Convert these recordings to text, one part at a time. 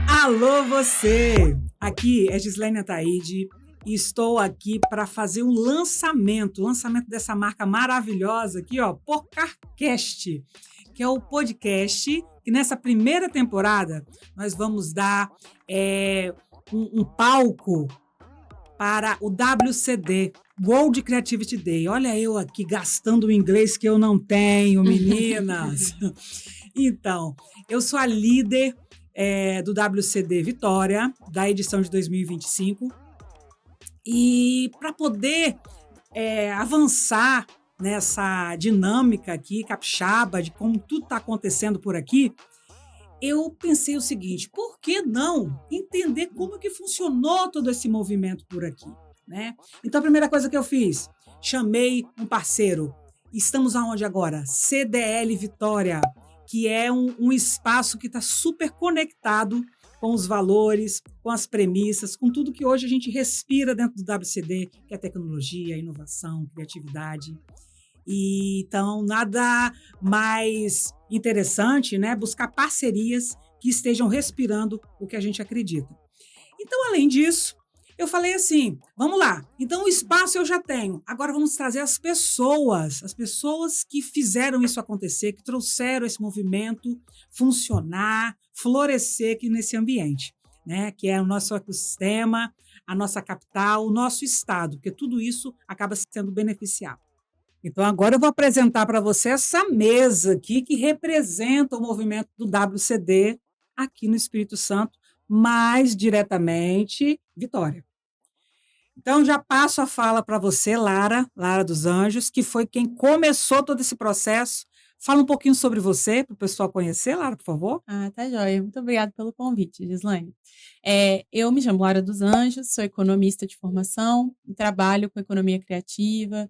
Alô você! Aqui é Gislaine Ataíde e estou aqui para fazer um lançamento dessa marca maravilhosa aqui, ó, PocarCast, que é o podcast que nessa primeira temporada nós vamos dar um palco para o WCD, World Creativity Day. Olha eu aqui gastando o inglês que eu não tenho, meninas. Então, eu sou a líder do WCD Vitória, da edição de 2025. E para poder avançar nessa dinâmica aqui, capixaba, de como tudo está acontecendo por aqui, eu pensei o seguinte: por que não entender como que funcionou todo esse movimento por aqui, né? Então, a primeira coisa que eu fiz, chamei um parceiro. Estamos aonde agora? CDL Vitória, que é um espaço que está super conectado com os valores, com as premissas, com tudo que hoje a gente respira dentro do WCD, que é tecnologia, inovação, criatividade. E, então, nada mais interessante, né? Buscar parcerias que estejam respirando o que a gente acredita. Então, além disso, eu falei assim, vamos lá, então o espaço eu já tenho, agora vamos trazer as pessoas que fizeram isso acontecer, que trouxeram esse movimento funcionar, florescer aqui nesse ambiente, né? Que é o nosso ecossistema, a nossa capital, o nosso estado, porque tudo isso acaba sendo beneficiado. Então, agora eu vou apresentar para você essa mesa aqui que representa o movimento do WCD aqui no Espírito Santo, mais diretamente, Vitória. Então, já passo a fala para você, Lara dos Anjos, que foi quem começou todo esse processo. Fala um pouquinho sobre você, para o pessoal conhecer, Lara, por favor. Tá joia. Muito obrigada pelo convite, Gislaine. Eu me chamo Lara dos Anjos, sou economista de formação, trabalho com economia criativa,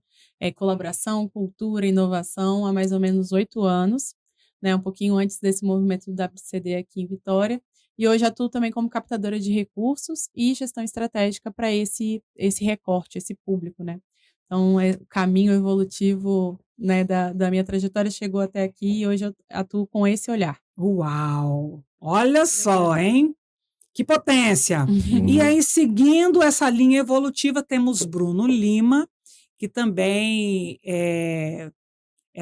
colaboração, cultura, inovação há mais ou menos 8 anos, né, um pouquinho antes desse movimento do WCD aqui em Vitória. E hoje atuo também como captadora de recursos e gestão estratégica para esse recorte, esse público, né? Então, o caminho evolutivo, né, da minha trajetória chegou até aqui e hoje eu atuo com esse olhar. Uau! Olha só, hein? Que potência! E Uhum. aí, seguindo essa linha evolutiva, temos Bruno Lima, que também é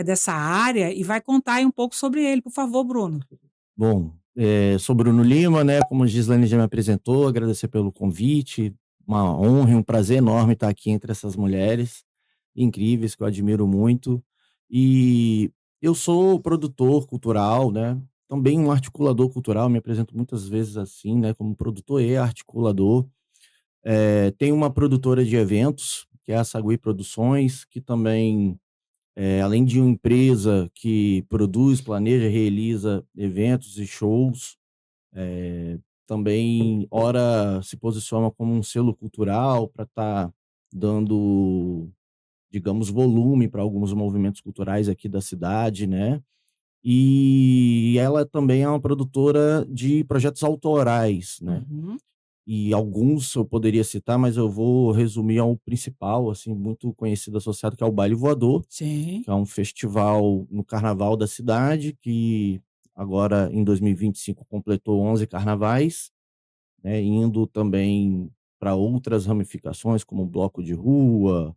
dessa área e vai contar aí um pouco sobre ele. Por favor, Bruno. Bom, sou Bruno Lima, né? Como a Gislaine já me apresentou, agradecer pelo convite. Uma honra e um prazer enorme estar aqui entre essas mulheres incríveis que eu admiro muito. E eu sou produtor cultural, né? Também um articulador cultural, me apresento muitas vezes assim, né? Como produtor e articulador. Tenho uma produtora de eventos, que é a Sagui Produções, que também além de uma empresa que produz, planeja, realiza eventos e shows, também ora se posiciona como um selo cultural para estar dando, digamos, volume para alguns movimentos culturais aqui da cidade, né? E ela também é uma produtora de projetos autorais, né? Uhum. E alguns eu poderia citar, mas eu vou resumir ao principal, assim, muito conhecido associado, que é o Baile Voador, Sim. que é um festival no carnaval da cidade, que agora em 2025 completou 11 carnavais, né, indo também para outras ramificações, como bloco de rua,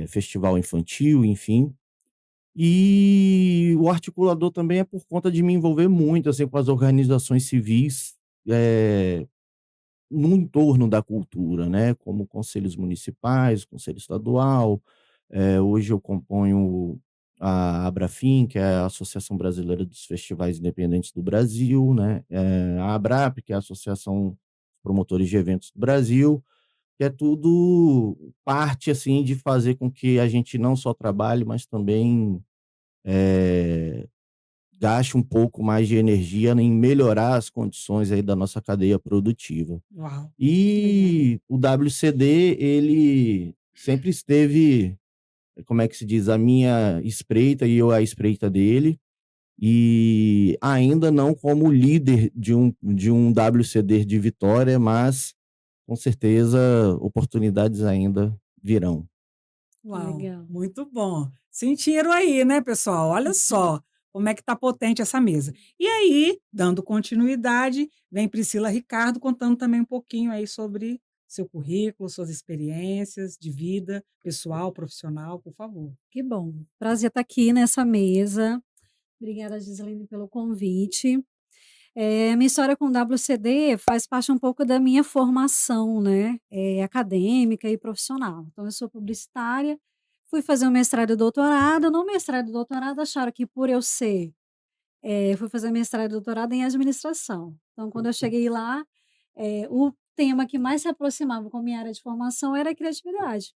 festival infantil, enfim. E o articulador também é por conta de me envolver muito assim, com as organizações civis, no entorno da cultura, né, como conselhos municipais, conselho estadual. Hoje eu componho a Abrafim, que é a Associação Brasileira dos Festivais Independentes do Brasil, né, a Abrap, que é a Associação dos Promotores de Eventos do Brasil, que é tudo parte, assim, de fazer com que a gente não só trabalhe, mas também gaste um pouco mais de energia em melhorar as condições aí da nossa cadeia produtiva. Uau. E o WCD, ele sempre esteve, como é que se diz, a minha espreita e eu a espreita dele, e ainda não como líder de um WCD de Vitória, mas com certeza oportunidades ainda virão. Uau, Legal. muito bom. Sentiram aí, né, pessoal? Olha só como é que tá potente essa mesa. E aí, dando continuidade, vem Priscila Ricardo contando também um pouquinho aí sobre seu currículo, suas experiências de vida pessoal, profissional, por favor. Que bom. Prazer estar aqui nessa mesa. Obrigada, Gislaine, pelo convite. Minha história com WCD faz parte um pouco da minha formação, né, acadêmica e profissional. Então, eu sou publicitária, fui fazer um mestrado e doutorado. No mestrado e doutorado, acharam que por eu ser, fui fazer mestrado e doutorado em administração. Então, quando eu cheguei lá, o tema que mais se aproximava com a minha área de formação era a criatividade.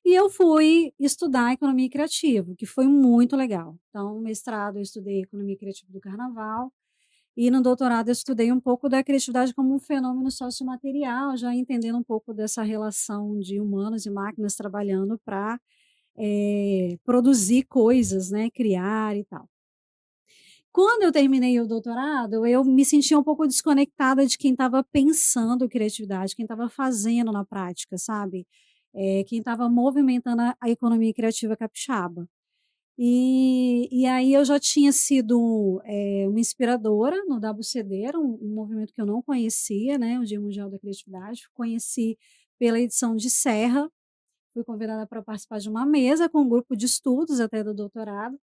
E eu fui estudar economia criativa, que foi muito legal. Então, no mestrado eu estudei economia criativa do carnaval, e no doutorado eu estudei um pouco da criatividade como um fenômeno sociomaterial, já entendendo um pouco dessa relação de humanos e máquinas trabalhando para produzir coisas, né, criar e tal. Quando eu terminei o doutorado, eu me sentia um pouco desconectada de quem estava pensando criatividade, quem estava fazendo na prática, sabe? Quem estava movimentando a economia criativa capixaba. E aí eu já tinha sido uma inspiradora no WCD, era um movimento que eu não conhecia, né? O Dia Mundial da Criatividade. Conheci pela edição de Serra, fui convidada para participar de uma mesa com um grupo de estudos até do doutorado.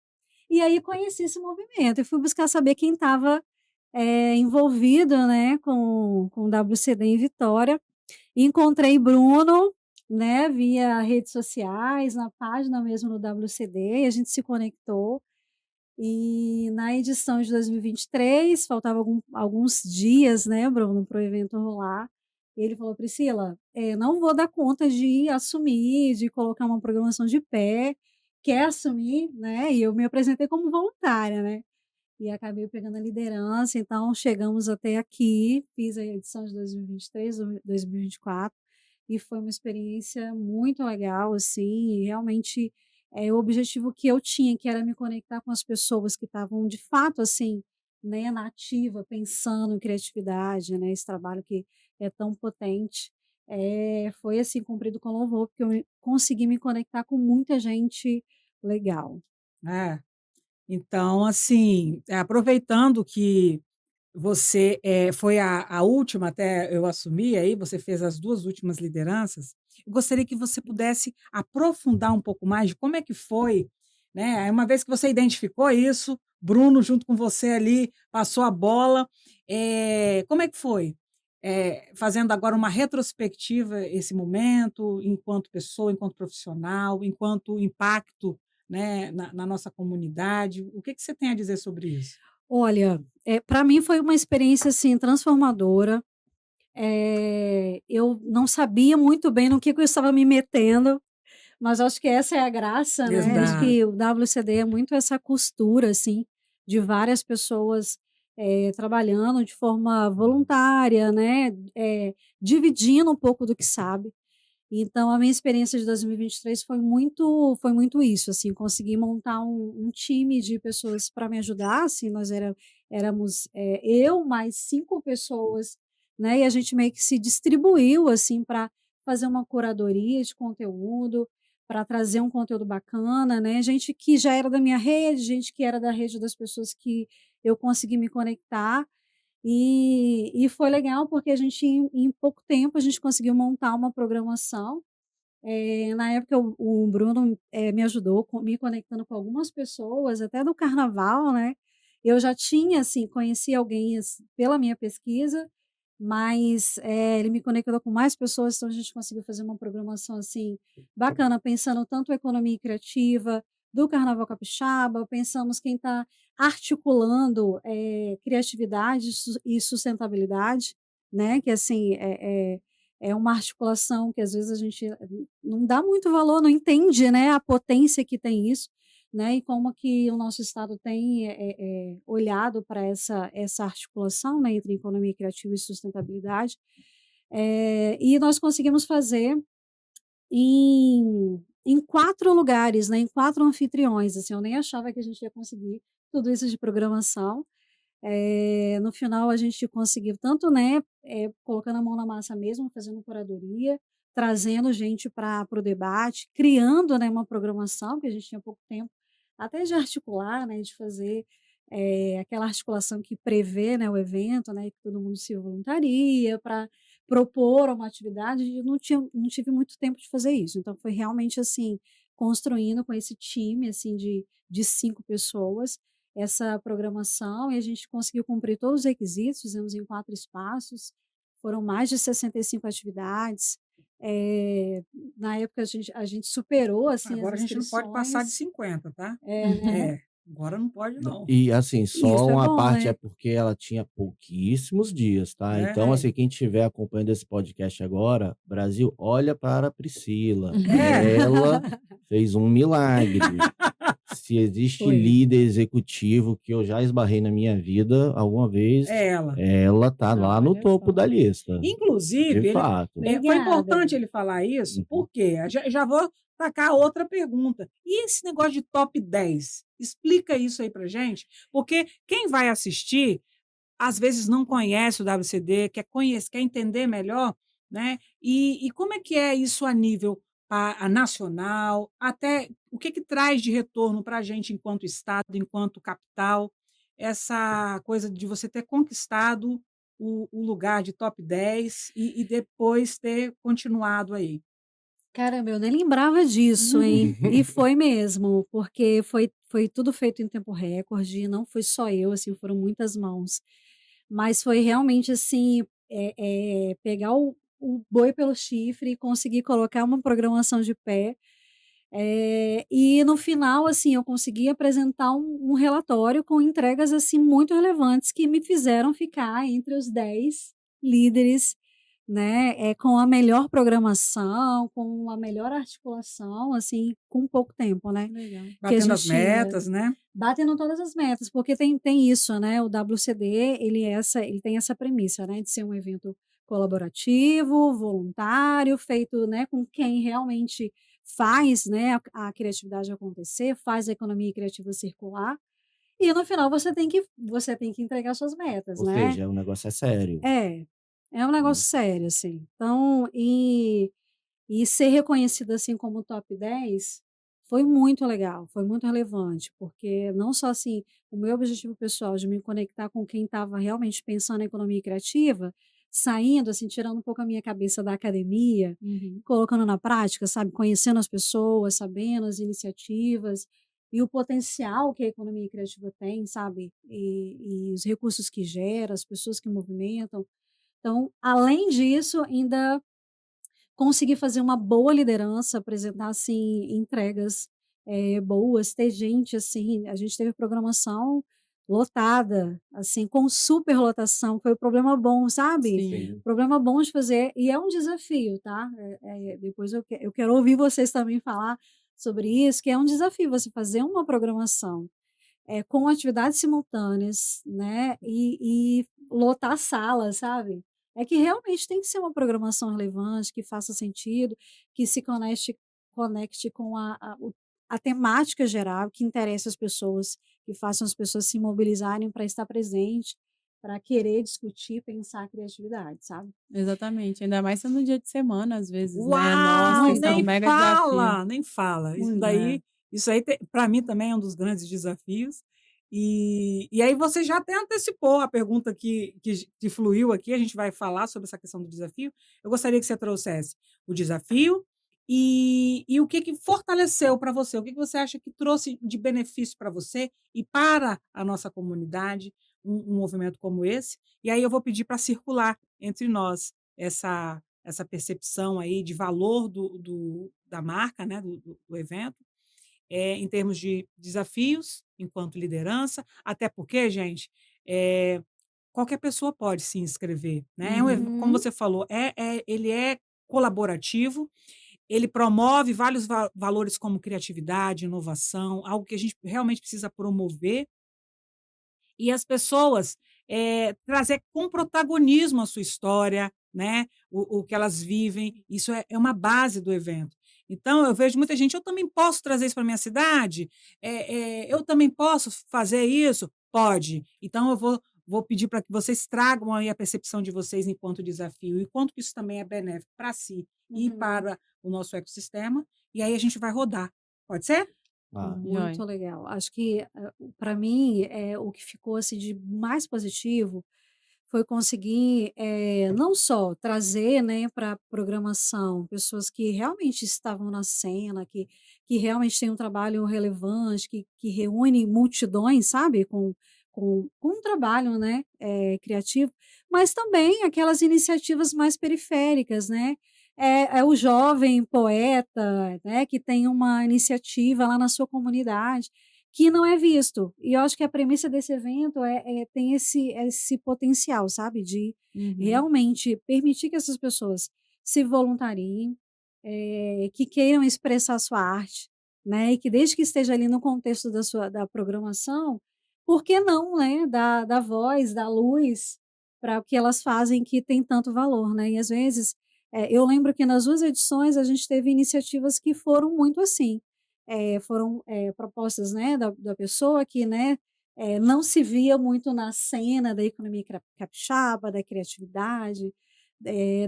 E aí conheci esse movimento e fui buscar saber quem estava envolvido, né, com o WCD em Vitória. Encontrei Bruno, né, via redes sociais, na página mesmo do WCD, e a gente se conectou. E na edição de 2023, faltava alguns dias, né, Bruno, para o evento rolar. Ele falou: Priscila, não vou dar conta de assumir, de colocar uma programação de pé. Quer assumir, né? E eu me apresentei como voluntária, né? E acabei pegando a liderança, então chegamos até aqui, fiz a edição de 2023, 2024, e foi uma experiência muito legal, assim, e realmente o objetivo que eu tinha, que era me conectar com as pessoas que estavam de fato, assim, né, na ativa, pensando em criatividade, né, esse trabalho que é tão potente, foi assim, cumprido com louvor, porque consegui me conectar com muita gente legal. É. Então, assim, aproveitando que você foi a última até eu assumir, aí você fez as duas últimas lideranças, eu gostaria que você pudesse aprofundar um pouco mais de como é que foi, né? Aí uma vez que você identificou isso, Bruno, junto com você ali, passou a bola, como é que foi? Fazendo agora uma retrospectiva esse momento, enquanto pessoa, enquanto profissional, enquanto impacto, né, na nossa comunidade, o que que você tem a dizer sobre isso? Olha, para mim foi uma experiência, assim, transformadora. Eu não sabia muito bem no que eu estava me metendo, mas acho que essa é a graça, né, de Exato. que o WCD é muito essa costura, assim, de várias pessoas, trabalhando de forma voluntária, né, dividindo um pouco do que sabe. Então a minha experiência de 2023 foi muito isso, assim, consegui montar um time de pessoas para me ajudar, assim, nós éramos, eu mais 5 pessoas, né, e a gente meio que se distribuiu, assim, para fazer uma curadoria de conteúdo, para trazer um conteúdo bacana, né, gente que já era da minha rede, gente que era da rede das pessoas que eu consegui me conectar, e foi legal porque a gente em pouco tempo a gente conseguiu montar uma programação. Na época o Bruno, me ajudou me conectando com algumas pessoas, até do carnaval, né. Eu já tinha, assim, conheci alguém pela minha pesquisa, mas, ele me conectou com mais pessoas, então a gente conseguiu fazer uma programação, assim, bacana, pensando tanto a economia criativa do carnaval capixaba, pensamos quem está articulando, criatividade e sustentabilidade, né, que assim, é uma articulação que às vezes a gente não dá muito valor, não entende, né, a potência que tem isso, né, e como que o nosso estado tem, olhado para essa articulação, né, entre economia criativa e sustentabilidade. E nós conseguimos fazer em 4 lugares, né, em 4 anfitriões, assim, eu nem achava que a gente ia conseguir tudo isso de programação. No final a gente conseguiu tanto, né, colocando a mão na massa mesmo, fazendo curadoria, trazendo gente para o debate, criando, né, uma programação, que a gente tinha pouco tempo, até de articular, né, de fazer aquela articulação que prevê, né, o evento, né, que todo mundo se voluntaria para propor uma atividade, e eu não tive muito tempo de fazer isso. Então foi realmente assim, construindo com esse time assim de 5 pessoas essa programação, e a gente conseguiu cumprir todos os requisitos, fizemos em 4 espaços, foram mais de 65 atividades. Na época a gente superou assim as Agora a gente não pode passar de inscrições. 50, tá? Né? É, agora não pode não. E assim, Isso só é uma bom, parte é né? porque ela tinha pouquíssimos dias, tá? Então, É, assim, quem estiver acompanhando esse podcast agora, Brasil, olha para a Priscila. é, Ela fez um milagre. Se existe Foi. líder executivo que eu já esbarrei na minha vida alguma vez, é ela. ela tá lá no Olha topo só. da lista. De Inclusive, fato. foi Obrigada. importante ele falar isso, Uhum. porque já vou tacar outra pergunta. E esse negócio de top 10? Explica isso aí pra gente, porque quem vai assistir, às vezes não conhece o WCD, quer entender melhor, né? E como é que é isso a nível nacional, até o que traz de retorno para a gente enquanto Estado, enquanto capital, essa coisa de você ter conquistado o lugar de top 10 e depois ter continuado aí. Caramba, eu nem lembrava disso, hein. E foi mesmo, porque foi tudo feito em tempo recorde, e não foi só eu, assim, foram muitas mãos. Mas foi realmente, assim, pegar o boi pelo chifre e conseguir colocar uma programação de pé. E no final, assim, eu consegui apresentar um relatório com entregas, assim, muito relevantes que me fizeram ficar entre os 10 líderes, né, com a melhor programação, com a melhor articulação, assim, com pouco tempo, né, Legal. que a Batendo as gente tinha. metas, né? Batendo todas as metas, porque tem isso, né, o WCD, ele tem essa premissa, né, de ser um evento colaborativo, voluntário, feito, né, com quem realmente faz, né, a criatividade acontecer, faz a economia criativa circular, e no final você tem que entregar suas metas, Ou né. seja, o negócio é sério. É, é um Né? negócio sério, assim. Então, e ser reconhecida, assim, como top 10 foi muito legal, foi muito relevante, porque não só, assim, o meu objetivo pessoal de me conectar com quem estava realmente pensando em economia criativa, saindo, assim, tirando um pouco a minha cabeça da academia, Uhum. colocando na prática, sabe, conhecendo as pessoas, sabendo as iniciativas e o potencial que a economia criativa tem, sabe, e os recursos que gera, as pessoas que movimentam. Então, além disso, ainda conseguir fazer uma boa liderança, apresentar, assim, entregas, boas, ter gente, assim, a gente teve programação lotada, assim, com superlotação, foi o problema bom, sabe? Sim. Sim. Problema bom de fazer, e é um desafio, tá? Depois eu quero ouvir vocês também falar sobre isso, que é um desafio você fazer uma programação com atividades simultâneas, né, e lotar a sala, sabe. É que realmente tem que ser uma programação relevante, que faça sentido, que se conecte com a temática geral, que interesse as pessoas, que façam as pessoas se mobilizarem para estar presente, para querer discutir, pensar a criatividade, sabe. Exatamente, ainda mais sendo um dia de semana, às vezes, né. Nossa, Uau! isso é um Nem mega desafio. fala, nem fala. Isso Pois É. daí isso aí para mim também é um dos grandes desafios. E aí você já até antecipou a pergunta que fluiu aqui, a gente vai falar sobre essa questão do desafio. Eu gostaria que você trouxesse o desafio e o que fortaleceu para você, o que você acha que trouxe de benefício para você e para a nossa comunidade, um movimento como esse. E aí eu vou pedir para circular entre nós essa percepção aí de valor da marca, né, do evento, em termos de desafios enquanto liderança, até porque, gente, qualquer pessoa pode se inscrever, né? Como Uhum. você falou, ele é colaborativo, ele promove vários valores como criatividade, inovação, algo que a gente realmente precisa promover e as pessoas, trazer com protagonismo a sua história, né, o que elas vivem, isso é uma base do evento. Então eu vejo muita gente: "Eu também posso trazer isso para minha cidade? Eu também posso fazer isso?". "Pode". Então eu vou pedir para que vocês tragam aí a percepção de vocês enquanto desafio e quanto que isso também é benéfico para si ir Uhum. para o nosso ecossistema, e aí a gente vai rodar. Pode ser? Ah, Muito Joia. legal. Acho que, para mim, o que ficou, assim, de mais positivo foi conseguir, não só trazer, né, pra programação pessoas que realmente estavam na cena, que realmente têm um trabalho relevante, que reúne multidões, sabe, com um trabalho, né, criativo, mas também aquelas iniciativas mais periféricas, né. É o jovem poeta, né, que tem uma iniciativa lá na sua comunidade, que não é visto. E eu acho que a premissa desse evento tem esse potencial, sabe, de Uhum. realmente permitir que essas pessoas se voluntariem, que queiram expressar sua arte, né, e que desde que esteja ali no contexto da programação, por que não, né, dar voz, dar luz para o que elas fazem que tem tanto valor, né. E às vezes, eu lembro que nas 2 edições a gente teve iniciativas que foram muito assim, foram, propostas, né, da pessoa que, né, não se via muito na cena da economia capixaba, da criatividade,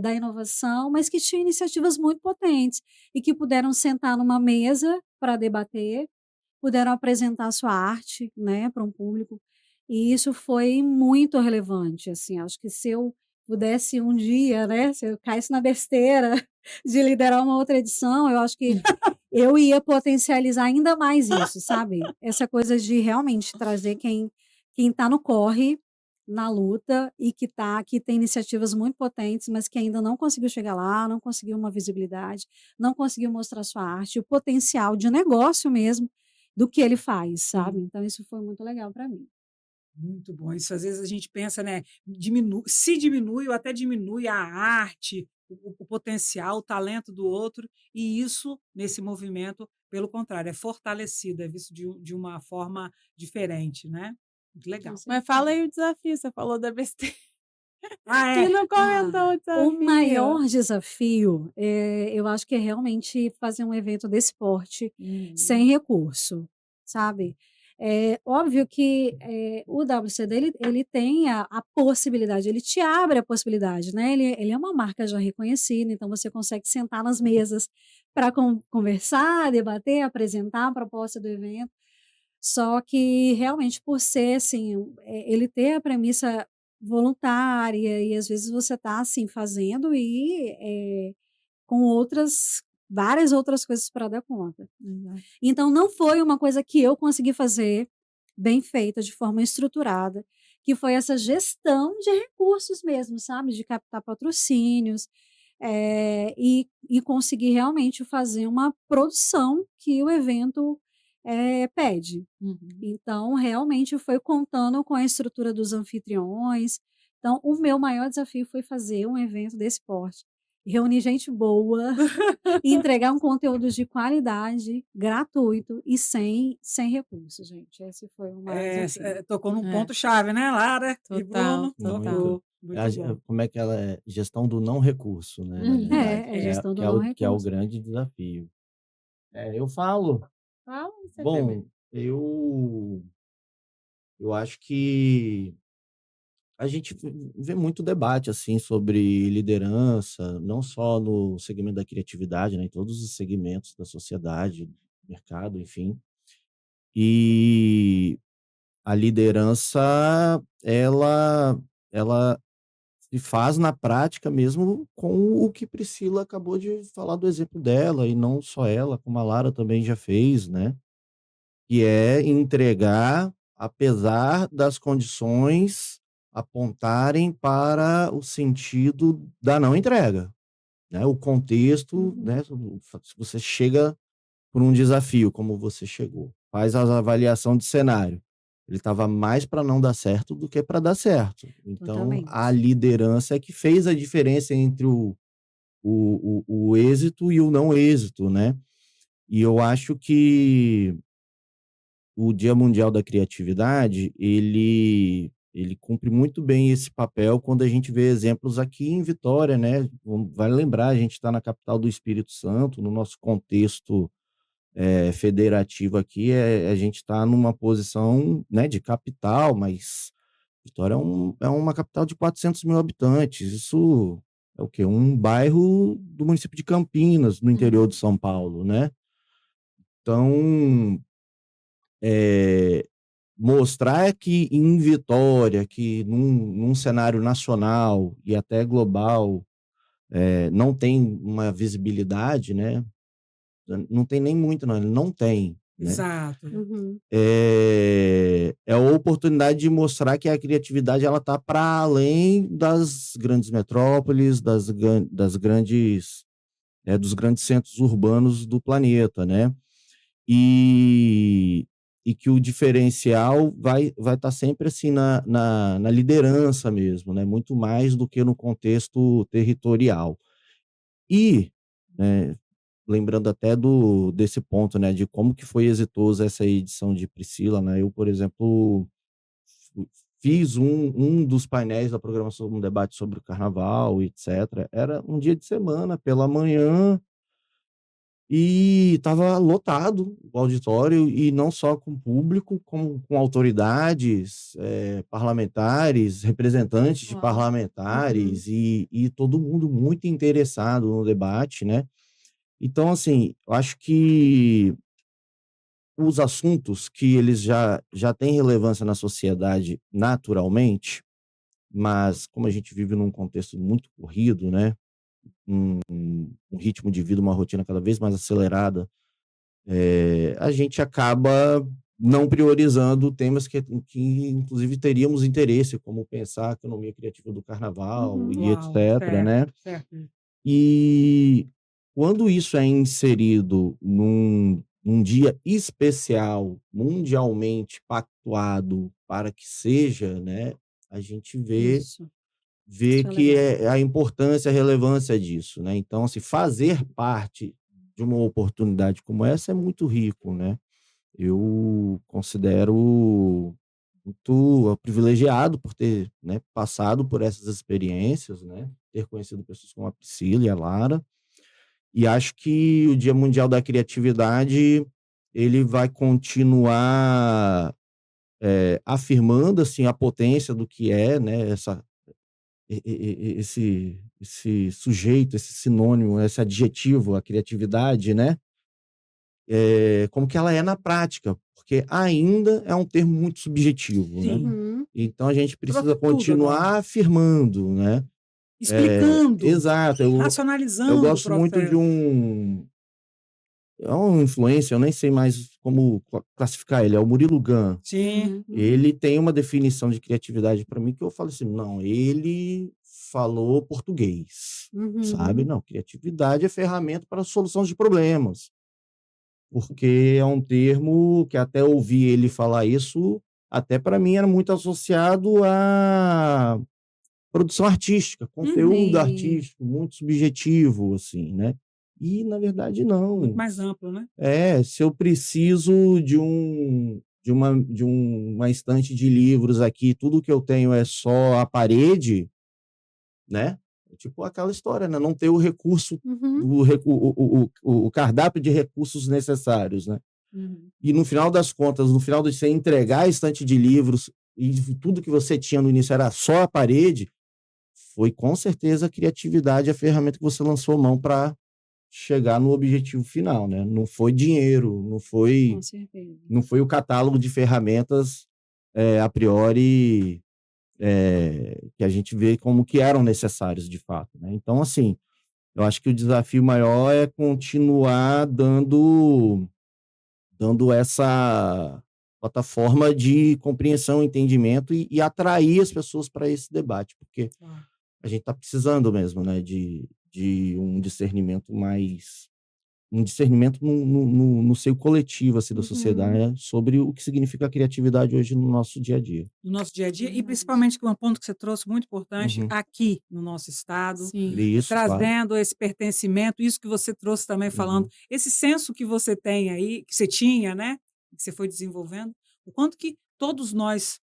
da inovação, mas que tinha iniciativas muito potentes e que puderam sentar numa mesa para debater, puderam apresentar sua arte, né, para um público, e isso foi muito relevante, assim, acho que se eu pudesse um dia, né, se eu caísse na besteira de liderar uma outra edição, eu acho que eu ia potencializar ainda mais isso, sabe, essa coisa de realmente trazer quem está no corre, na luta e que tem iniciativas muito potentes, mas que ainda não conseguiu chegar lá, não conseguiu uma visibilidade, não conseguiu mostrar sua arte, o potencial de negócio mesmo do que ele faz, sabe. Sim. Então isso foi muito legal para mim. Muito bom. Isso às vezes a gente pensa, né, se diminui ou até diminui a arte, o potencial, o talento do outro, e isso, nesse movimento, pelo contrário, é fortalecido, é visto de uma forma diferente, né. Muito Com legal. Mas fala certeza. aí o desafio, você falou da besteira Ah, e é. não comentou Ah, o o desafio. maior desafio, eu acho que é realmente fazer um evento desse porte Uhum. sem recurso, sabe. É óbvio que, o WCD ele tem a possibilidade, ele te abre a possibilidade, né, ele é uma marca já reconhecida, então você consegue sentar nas mesas para conversar, debater, apresentar a proposta do evento, só que realmente por ser, assim, ele ter a premissa voluntária e às vezes você está, assim, fazendo e, com outras várias outras coisas para dar conta. Exato. Então não foi uma coisa que eu consegui fazer bem feita, de forma estruturada, que foi essa gestão de recursos mesmo, sabe, de captar patrocínios, e conseguir realmente fazer uma produção que o evento, pede. Uhum. Então, realmente foi contando com a estrutura dos anfitriões. Então, o meu maior desafio foi fazer um evento desse porte, reunir gente boa e entregar um conteúdo de qualidade, gratuito e sem recursos, gente. Esse foi o maior desafio. Tocou num É, ponto-chave, né, Lara e total, Bruno? muito. total. Tocou. Muito bom. Como é que ela é? Gestão do não recurso, né, na Uhum. verdade, É É. gestão do não que é o recurso. grande desafio. Eu falo. Fala você primeiro. Bom, eu acho que a gente vê muito debate, assim, sobre liderança, não só no segmento da criatividade, né, em todos os segmentos da sociedade, mercado, enfim. E a liderança, ela se faz na prática mesmo com o que Priscila acabou de falar do exemplo dela, e não só ela, como a Lara também já fez, né, que é entregar apesar das condições apontarem para o sentido da não entrega, né, o contexto, Uhum. né, se você chega por um desafio como você chegou, faz a avaliação de cenário, ele estava mais para não dar certo do que para dar certo. Então a Totalmente. liderança é que fez a diferença entre o êxito e o não êxito, né. E eu acho que o Dia Mundial da Criatividade, ele cumpre muito bem esse papel quando a gente vê exemplos aqui em Vitória, né, vale lembrar, a gente está na capital do Espírito Santo, no nosso contexto, federativo aqui, a gente está numa posição, né, de capital, mas Vitória é uma capital de 400.000 habitantes, isso é o quê? Um bairro do município de Campinas, no interior de São Paulo, né? Então, mostrar que em Vitória, que num cenário nacional e até global, não tem uma visibilidade, né? Não tem nem muito, não, ele não tem, né? Exato. Uhum. É a oportunidade de mostrar que a criatividade ela está para além das grandes metrópoles, dos grandes centros urbanos do planeta, né? E que o diferencial vai estar sempre assim na liderança mesmo, né? Muito mais do que no contexto territorial. E, né, lembrando até desse ponto, né, de como que foi exitosa essa edição de Priscila, né? Eu, por exemplo, fiz um dos painéis da programação, um debate sobre o carnaval, etc. Era um dia de semana, pela manhã, e estava lotado o auditório, e não só com público, como com autoridades, parlamentares, representantes de Uau. parlamentares, e todo mundo muito interessado no debate, né? Então, assim, eu acho que os assuntos que eles já têm relevância na sociedade naturalmente, mas como a gente vive num contexto muito corrido, né? Um ritmo de vida, uma rotina cada vez mais acelerada, a gente acaba não priorizando temas que inclusive teríamos interesse, como pensar a economia criativa do carnaval e Uau, etc, né? certo. E quando isso é inserido num dia especial, mundialmente pactuado para que seja, né, a gente vê Isso é que legal. a importância, a relevância disso, né? Então, assim, fazer parte de uma oportunidade como essa é muito rico, né? Eu considero muito privilegiado por ter, né, passado por essas experiências, né? Ter conhecido pessoas como a Priscila e a Lara. E acho que o Dia Mundial da Criatividade, ele vai continuar afirmando, assim, a potência do que é, né, esse sujeito, esse sinônimo, esse adjetivo, a criatividade, né? Como que ela é na prática, porque ainda é um termo muito subjetivo, né? Sim. Uhum. Então a gente precisa Trouxe tudo continuar agora. afirmando, né? Explicando, Exato, eu racionalizando o gosto muito de processo. é um influencer, eu nem sei mais como classificar ele, é o Murilo Gun. Sim. Uhum. Ele tem uma definição de criatividade para mim que eu falo assim, não, ele falou português, sabe? Uhum. Não, criatividade é ferramenta para a solução de problemas, porque é um termo que até ouvir ele falar isso, até para mim era muito associado à produção artística, conteúdo E artístico, muito subjetivo, assim, né? E, na verdade, Muito não. mais amplo, né? Se eu preciso de uma estante de livros aqui, tudo que eu tenho é só a parede, né? É tipo aquela história, né? Não ter o recurso, Uhum. o cardápio de recursos necessários, né? Uhum. E no final das contas, no final de você entregar a estante de livros e tudo que você tinha no início era só a parede, foi com certeza a criatividade, a ferramenta que você lançou a mão para chegar no objetivo final, né? Não foi dinheiro, Com certeza. não foi o catálogo de ferramentas a priori que a gente vê como que eram necessários de fato, né? Então, assim, eu acho que o desafio maior é continuar dando essa plataforma de compreensão, entendimento e atrair as pessoas para esse debate, porque Ah, a gente está precisando mesmo, né, de um discernimento no seio coletivo assim, da sociedade, Uhum. né, sobre o que significa a criatividade hoje no nosso dia a dia. no nosso dia a dia, e Verdade. principalmente com um ponto que você trouxe muito importante Uhum. aqui no nosso estado, Sim. Isso, claro. trazendo esse pertencimento, isso que você trouxe também falando, Uhum. esse senso que você tem aí, que você tinha, né? Que você foi desenvolvendo, o quanto que todos nós,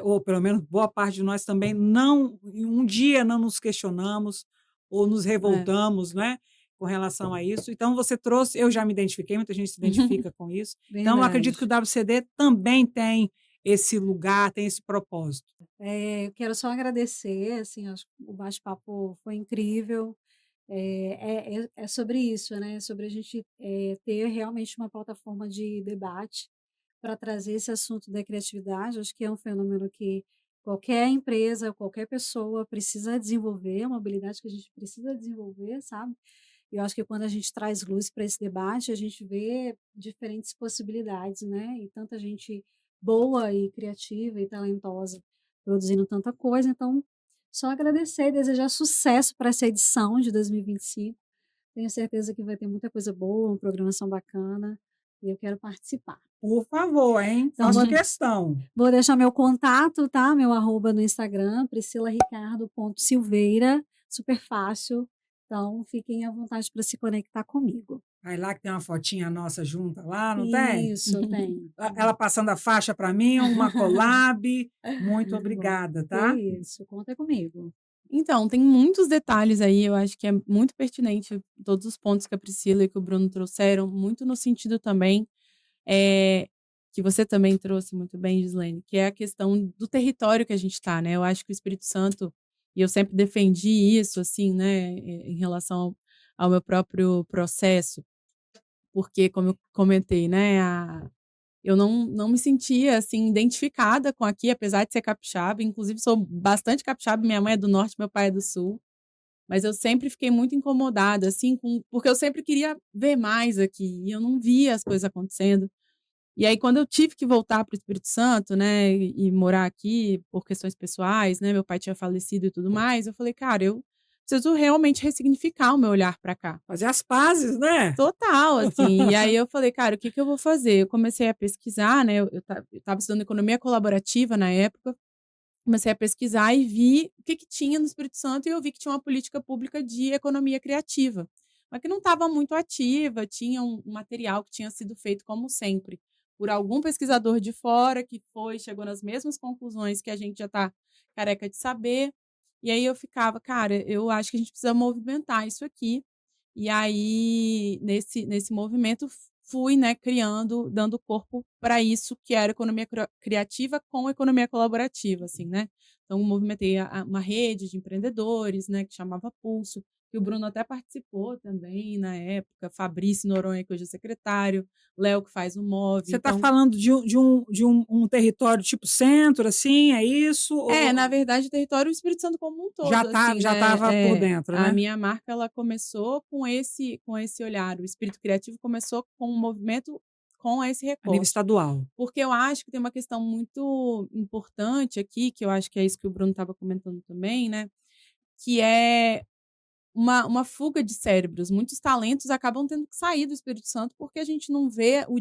ou pelo menos boa parte de nós também, não, um dia não nos questionamos ou nos É. revoltamos, né? Com relação a isso. Então, você trouxe, eu já me identifiquei, muita gente se identifica com isso. Então, eu acredito que o Verdade. WCD também tem esse lugar, tem esse propósito? Eu quero só agradecer, assim, acho que o bate-papo foi incrível. É sobre isso, né? Sobre a gente ter realmente uma plataforma de debate para trazer esse assunto da criatividade. Acho que é um fenômeno que qualquer empresa, qualquer pessoa precisa desenvolver, é uma habilidade que a gente precisa desenvolver, sabe? E eu acho que quando a gente traz luz para esse debate, a gente vê diferentes possibilidades, né? E tanta gente boa e criativa e talentosa produzindo tanta coisa. Então, só agradecer e desejar sucesso para essa edição de 2025. Tenho certeza que vai ter muita coisa boa, uma programação bacana, e eu quero participar. Por favor, hein? Então, Faço questão. vou deixar meu contato, tá? Meu arroba no Instagram, priscilaricardo.silveira, super fácil. Então, fiquem à vontade para se conectar comigo. Aí lá que tem uma fotinha nossa junta lá, não tem? Isso, tem. Ela passando a faixa para mim, uma collab. Muito Muito bom. obrigada, Que tá? isso, conta comigo. Então, tem muitos detalhes aí, eu acho que é muito pertinente todos os pontos que a Priscila e que o Bruno trouxeram, muito no sentido também, que você também trouxe muito bem, Gislaine, que é a questão do território que a gente está, né? Eu acho que o Espírito Santo, e eu sempre defendi isso, assim, né, em relação ao meu próprio processo, porque, como eu comentei, né, eu não me sentia, assim, identificada com aqui, apesar de ser capixaba, inclusive sou bastante capixaba, minha mãe é do norte, meu pai é do sul, mas eu sempre fiquei muito incomodada, assim, porque eu sempre queria ver mais aqui, e eu não via as coisas acontecendo. E aí, quando eu tive que voltar para o Espírito Santo, né, e morar aqui por questões pessoais, né, meu pai tinha falecido e tudo mais, eu falei, cara, eu preciso realmente ressignificar o meu olhar para cá. Fazer as pazes, né? Total, assim. E aí eu falei, cara, o que que eu vou fazer? Eu comecei a pesquisar, né? Eu estava estudando economia colaborativa na época. Comecei a pesquisar e vi o que que tinha no Espírito Santo e eu vi que tinha uma política pública de economia criativa, mas que não estava muito ativa, tinha um material que tinha sido feito, como sempre, por algum pesquisador de fora que chegou nas mesmas conclusões que a gente já está careca de saber. E aí eu ficava, cara, eu acho que a gente precisa movimentar isso aqui. E aí, nesse movimento, fui, né, criando, dando corpo para isso que era economia criativa com economia colaborativa, assim, né? Então, movimentei uma rede de empreendedores, né, que chamava Pulso, que o Bruno até participou também na época, Fabrício Noronha, que hoje é secretário, Léo, que faz o Move. Você está Então, falando de um território tipo centro, assim, é isso? na verdade, o território do Espírito Santo como um todo, Já assim, já né? estava por dentro, A né? minha marca, ela começou com esse olhar. O espírito criativo começou com um movimento com esse A nível recorte. estadual. Porque eu acho que tem uma questão muito importante aqui, que eu acho que é isso que o Bruno estava comentando também, né? Que é uma fuga de cérebros. Muitos talentos acabam tendo que sair do Espírito Santo porque a gente não vê o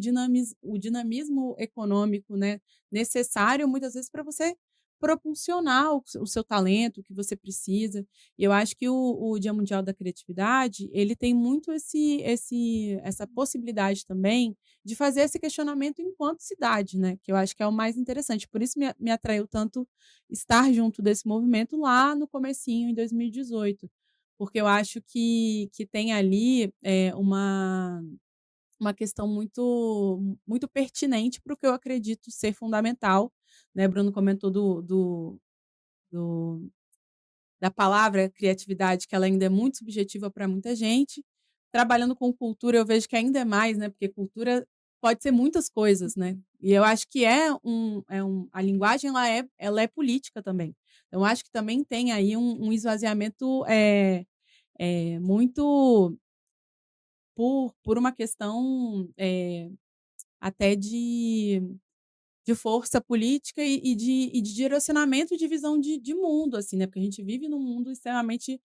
dinamismo econômico, né, necessário, muitas vezes, para você propulsionar o seu talento, o que você precisa. E eu acho que o Dia Mundial da Criatividade, ele tem muito essa possibilidade também de fazer esse questionamento enquanto cidade, né, que eu acho que é o mais interessante. Por isso me atraiu tanto estar junto desse movimento lá no comecinho, em 2018, porque eu acho que tem ali uma questão muito, muito pertinente para o que eu acredito ser fundamental, né? Bruno comentou do, da palavra criatividade, que ela ainda é muito subjetiva para muita gente. Trabalhando com cultura, eu vejo que ainda é mais, né? Porque cultura pode ser muitas coisas, né? E eu acho que a linguagem ela é política também. Então, eu acho que também tem aí um esvaziamento muito por uma questão até de força política e de direcionamento de visão de mundo, assim, né? Porque a gente vive num mundo extremamente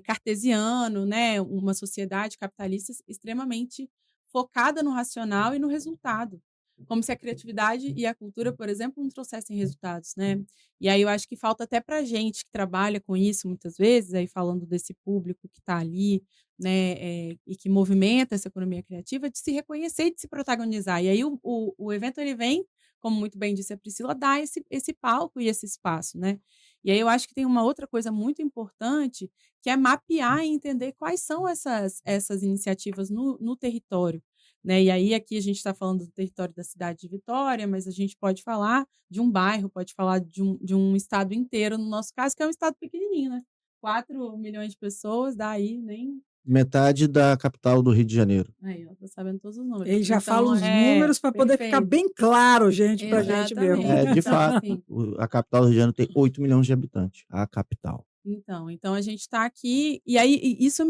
cartesiano, né? Uma sociedade capitalista extremamente focada no racional e no resultado. Como se a criatividade e a cultura, por exemplo, não trouxessem resultados, né? E aí eu acho que falta até para a gente que trabalha com isso muitas vezes, aí falando desse público que está ali, né, e que movimenta essa economia criativa, de se reconhecer e de se protagonizar. E aí o evento ele vem, como muito bem disse a Priscila, dar esse palco e esse espaço, né? E aí eu acho que tem uma outra coisa muito importante, que é mapear e entender quais são essas iniciativas no território. né? E aí aqui a gente está falando do território da cidade de Vitória, mas a gente pode falar de um bairro, pode falar de um estado inteiro, no nosso caso, que é um estado pequenininho, né? 4 milhões de pessoas, daí nem... Metade da capital do Rio de Janeiro. Aí, ó, tô sabendo todos os números. Ele já fala Então, os números para poder ficar perfeito. bem claro, gente, para a gente mesmo. Exatamente. De Então, fato, assim, a capital do Rio de Janeiro tem 8 milhões de habitantes, a capital. então a gente está aqui, e aí isso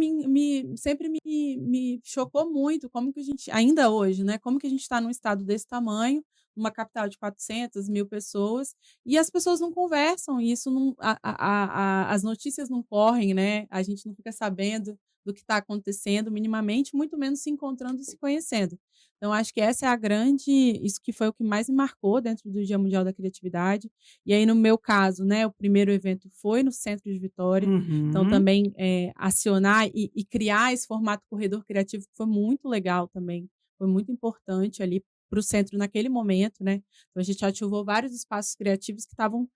sempre me chocou muito, como que a gente, ainda hoje, né, como que a gente está num estado desse tamanho, numa capital de 400 mil pessoas, e as pessoas não conversam, e isso não, as notícias não correm, né, a gente não fica sabendo do que está acontecendo minimamente, muito menos se encontrando e se conhecendo. Então, acho que essa é a grande, isso que foi o que mais me marcou dentro do Dia Mundial da Criatividade. E aí, no meu caso, né, o primeiro evento foi no centro de Vitória. Então, Uhum. também acionar e criar esse formato corredor criativo foi muito legal também. Foi muito importante ali para o centro naquele momento, né? Então, a gente ativou vários espaços criativos que estavam...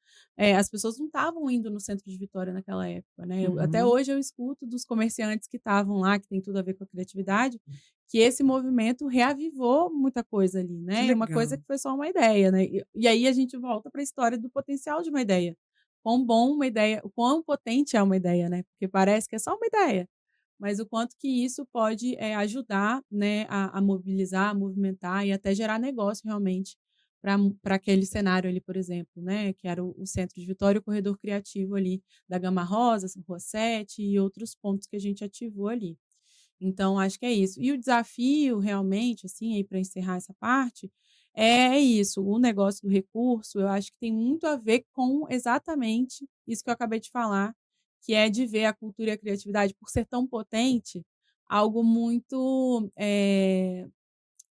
as pessoas não estavam indo no centro de Vitória naquela época, né? Até Uhum. hoje eu escuto dos comerciantes que estavam lá, que tem tudo a ver com a criatividade, que esse movimento reavivou muita coisa ali, Que né? E uma legal. coisa que foi só uma ideia, né? E aí a gente volta para a história do potencial de uma ideia. Quão bom uma ideia, o quão potente é uma ideia, né? Porque parece que é só uma ideia, mas o quanto que isso pode ajudar, né, a mobilizar, a movimentar e até gerar negócio realmente para aquele cenário ali, por exemplo, né? Que era o centro de Vitória, o corredor criativo ali da Gama Rosa, Rua 7 e outros pontos que a gente ativou ali. Então, acho que é isso. E o desafio, realmente, assim, aí para encerrar essa parte, é isso. O negócio do recurso, eu acho que tem muito a ver com exatamente isso que eu acabei de falar, que é de ver a cultura e a criatividade, por ser tão potente, algo muito,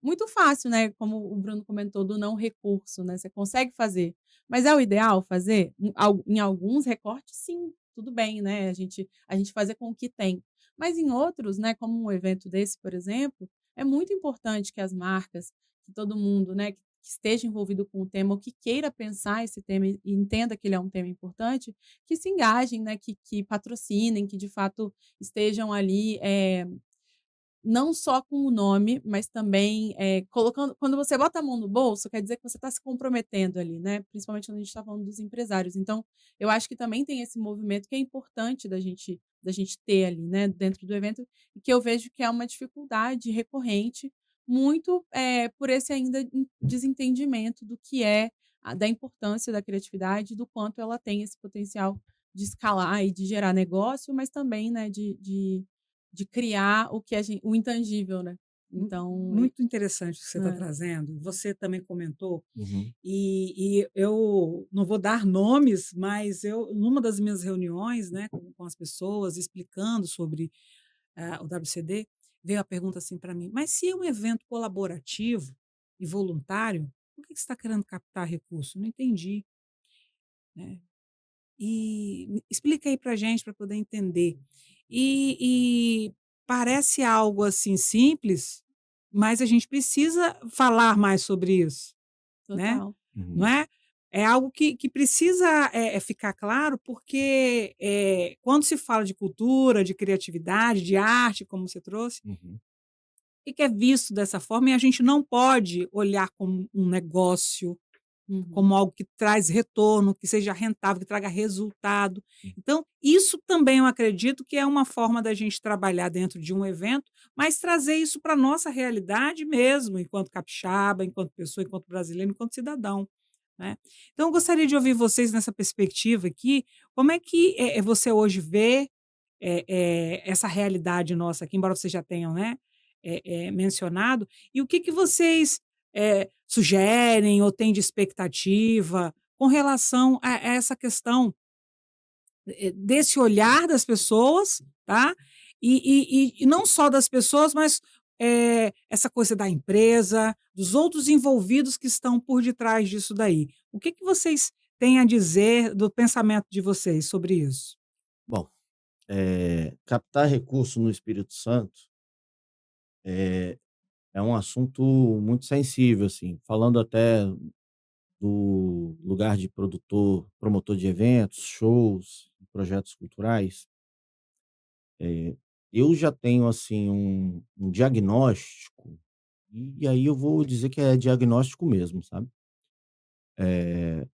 muito fácil, né? Como o Bruno comentou, do não recurso, né? Você consegue fazer. Mas é o ideal fazer? Em alguns recortes, sim, tudo bem, né? A gente fazer com o que tem. Mas em outros, né, como um evento desse, por exemplo, é muito importante que as marcas, que todo mundo, né, que esteja envolvido com o tema, ou que queira pensar esse tema e entenda que ele é um tema importante, que se engajem, né, que patrocinem, que de fato estejam ali não só com o nome, mas também, colocando, quando você bota a mão no bolso, quer dizer que você está se comprometendo ali, né, principalmente quando a gente está falando dos empresários. Então, eu acho que também tem esse movimento que é importante da gente ter ali, né, dentro do evento, e que eu vejo que é uma dificuldade recorrente, muito, por esse ainda desentendimento do que é da importância da criatividade, do quanto ela tem esse potencial de escalar e de gerar negócio, mas também, né, de criar o que o intangível, né. Então, Muito interessante o que você está é. trazendo. Você também comentou, Uhum. e eu não vou dar nomes, mas eu, numa das minhas reuniões, né, com as pessoas, explicando sobre o WCD, veio a pergunta assim para mim: mas se é um evento colaborativo e voluntário, por que você está querendo captar recurso? Não entendi. Né? E explica aí para a gente para poder entender. E parece algo assim simples, mas a gente precisa falar mais sobre isso, né? Total. Não Uhum. é? É algo que precisa ficar claro, porque quando se fala de cultura, de criatividade, de arte, como você trouxe, Uhum. e que é visto dessa forma, e a gente não pode olhar como um negócio, Uhum. como algo que traz retorno, que seja rentável, que traga resultado. Uhum. Então, isso também eu acredito que é uma forma da gente trabalhar dentro de um evento, mas trazer isso para a nossa realidade mesmo, enquanto capixaba, enquanto pessoa, enquanto brasileiro, enquanto cidadão. Né? Então, eu gostaria de ouvir vocês nessa perspectiva aqui, como é que você hoje vê essa realidade nossa aqui, embora vocês já tenham, né, mencionado, e o que que vocês sugerem ou têm de expectativa com relação a essa questão desse olhar das pessoas, tá? E não só das pessoas, mas essa coisa da empresa, dos outros envolvidos que estão por detrás disso daí. O que que vocês têm a dizer do pensamento de vocês sobre isso? Bom, captar recurso no Espírito Santo é é um assunto muito sensível, assim, falando até do lugar de promotor de eventos, shows, projetos culturais. Eu já tenho, assim, um diagnóstico E aí eu vou dizer que é diagnóstico mesmo, sabe?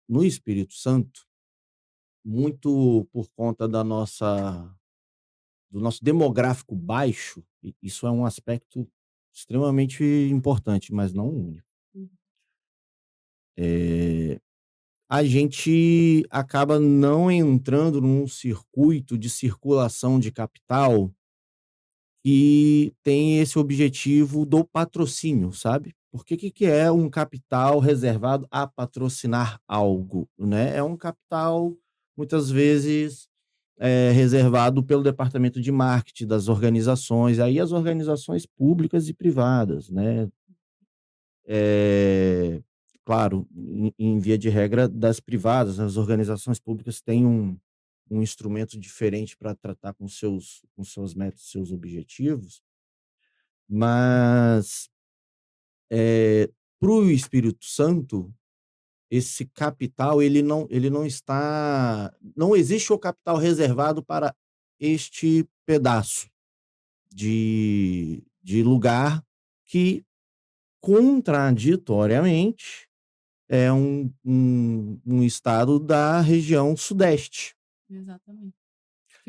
No Espírito Santo, muito por conta do nosso demográfico baixo, isso é um aspecto extremamente importante, mas não o único. Uhum. Eh, a gente acaba não entrando num circuito de circulação de capital que tem esse objetivo do patrocínio, sabe? Porque que é um capital reservado a patrocinar algo, né? É um capital, muitas vezes, reservado pelo departamento de marketing das organizações, aí as organizações públicas e privadas, né? Eh, claro, em via de regra, das privadas, as organizações públicas têm um instrumento diferente para tratar com seus métodos, seus objetivos, mas para o Espírito Santo, esse capital ele não está, não existe o capital reservado para este pedaço de lugar que, contraditoriamente, é um estado da região sudeste. Exatamente.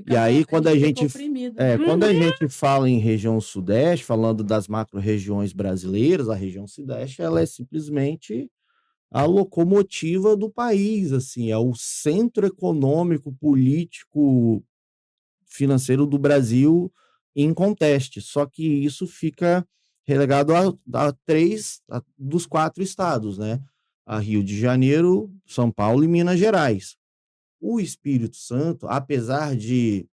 E aí A gente fica oprimido, né? quando a gente fala em região sudeste, falando das macro-regiões brasileiras, a região sudeste ela é simplesmente a locomotiva do país, assim, é o centro econômico, político, financeiro do Brasil em conteste. Só que isso fica relegado a 3 dos 4 estados, né? A Rio de Janeiro, São Paulo e Minas Gerais. O Espírito Santo, apesar de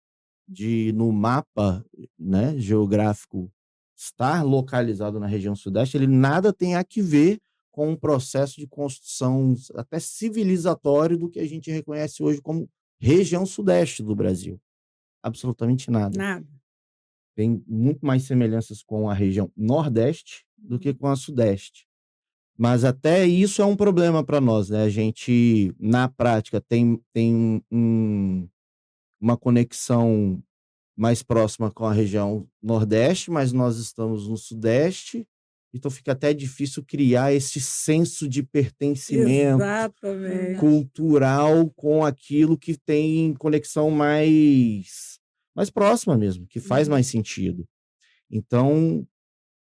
no mapa, né, geográfico estar localizado na região sudeste, ele nada tem a que ver com um processo de construção até civilizatório do que a gente reconhece hoje como região sudeste do Brasil. Absolutamente nada. Nada. Tem muito mais semelhanças com a região nordeste do que com a sudeste. Mas até isso é um problema para nós, né? A gente, na prática, tem uma conexão mais próxima com a região nordeste, mas nós estamos no sudeste, então fica até difícil criar esse senso de pertencimento Exatamente. cultural com aquilo que tem conexão mais próxima mesmo, que faz mais sentido. Então,